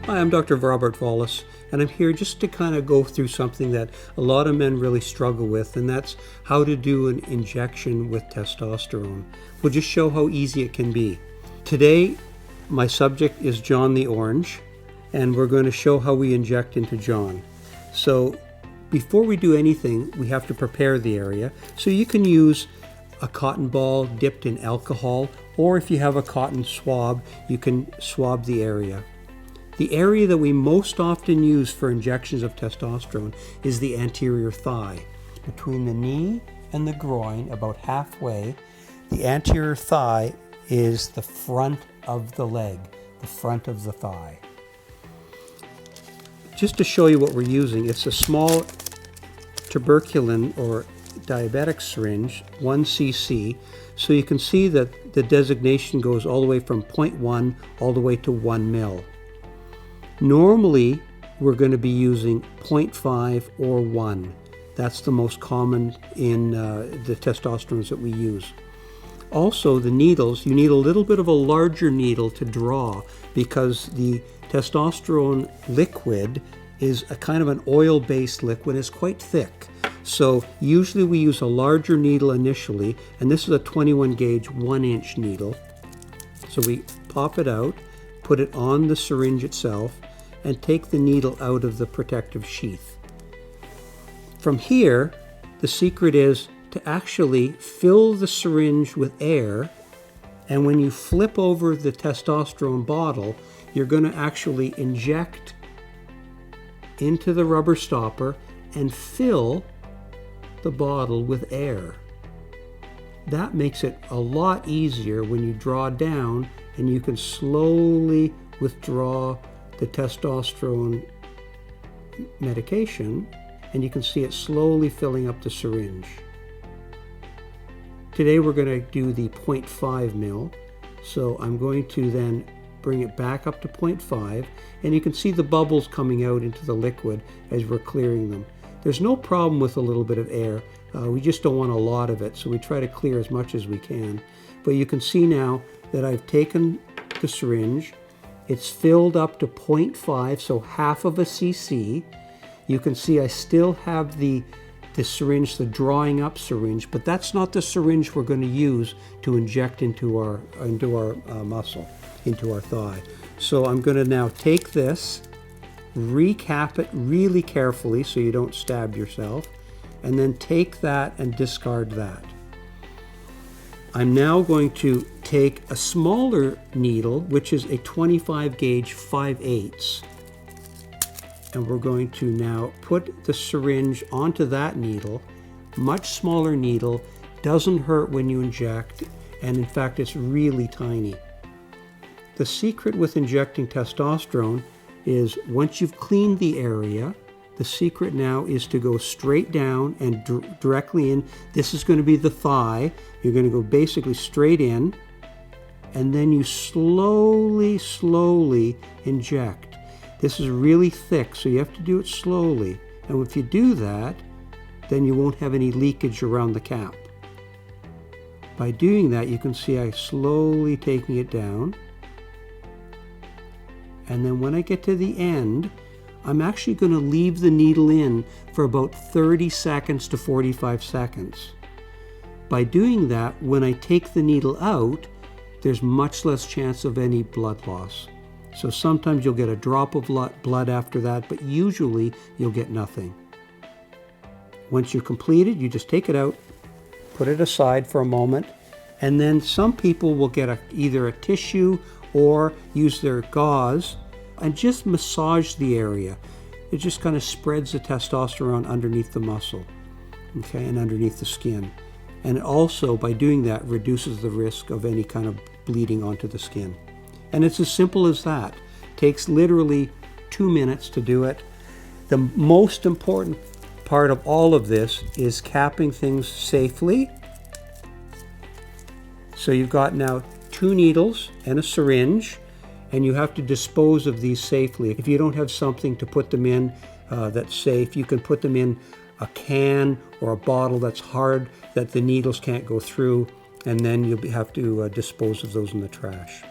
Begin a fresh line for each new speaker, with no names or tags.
Hi, I'm Dr. Robert Fallis, and I'm here just to kind of go through something that a lot of men really struggle with, and that's how to do an injection with testosterone. We'll just show how easy it can be. Today, my subject is John the Orange, and we're going to show how we inject into John. So before we do anything, we have to prepare the area. So you can use a cotton ball dipped in alcohol, or if you have a cotton swab, you can swab the area. The area that we most often use for injections of testosterone is the anterior thigh. Between the knee and the groin, about halfway, the anterior thigh is the front of the leg, the front of the thigh. Just to show you what we're using, it's a small tuberculin or diabetic syringe, 1 cc, so you can see that the designation goes all the way from 0.1 all the way to 1 mil. Normally, we're going to be using 0.5 or 1. That's the most common in the testosterones that we use. Also, the needles, you need a little bit of a larger needle to draw because the testosterone liquid is a kind of an oil-based liquid. It's quite thick. So usually we use a larger needle initially, and this is a 21 gauge 1-inch needle. So we pop it out, put it on the syringe itself, and take the needle out of the protective sheath. From here, the secret is to actually fill the syringe with air, and when you flip over the testosterone bottle, you're going to actually inject into the rubber stopper and fill the bottle with air. That makes it a lot easier when you draw down, and you can slowly withdraw the testosterone medication, and you can see it slowly filling up the syringe. Today we're going to do the 0.5 mil, so I'm going to then bring it back up to 0.5, and you can see the bubbles coming out into the liquid as we're clearing them. There's no problem with a little bit of air, we just don't want a lot of it, so we try to clear as much as we can. But you can see now that I've taken the syringe, it's filled up to 0.5, so half of a cc. You can see I still have the syringe, the drawing up syringe, but that's not the syringe we're going to use to inject into our muscle, into our thigh. So I'm going to now take this, recap it really carefully so you don't stab yourself, and then take that and discard that. I'm now going to take a smaller needle, which is a 25 gauge 5/8, and we're going to now put the syringe onto that needle. Much smaller needle, doesn't hurt when you inject, and in fact it's really tiny. The secret with injecting testosterone is once you've cleaned the area, the secret now is to go straight down and directly in. This is going to be the thigh. You're going to go basically straight in, and then you slowly inject. This is really thick, so you have to do it slowly. And if you do that, then you won't have any leakage around the cap. By doing that, you can see I slowly taking it down. And then when I get to the end, I'm actually going to leave the needle in for about 30 seconds to 45 seconds. By doing that, when I take the needle out, there's much less chance of any blood loss. So sometimes you'll get a drop of blood after that, but usually you'll get nothing. Once you're completed, you just take it out, put it aside for a moment, and then some people will get either a tissue or use their gauze and just massage the area. It just kind of spreads the testosterone underneath the muscle, okay, and underneath the skin. And also, by doing that, reduces the risk of any kind of bleeding onto the skin. And it's as simple as that. It takes literally 2 minutes to do it. The most important part of all of this is capping things safely. So you've got now 2 needles and a syringe, and you have to dispose of these safely. If you don't have something to put them in that's safe, you can put them in a can or a bottle that's hard that the needles can't go through, and then you'll have to dispose of those in the trash.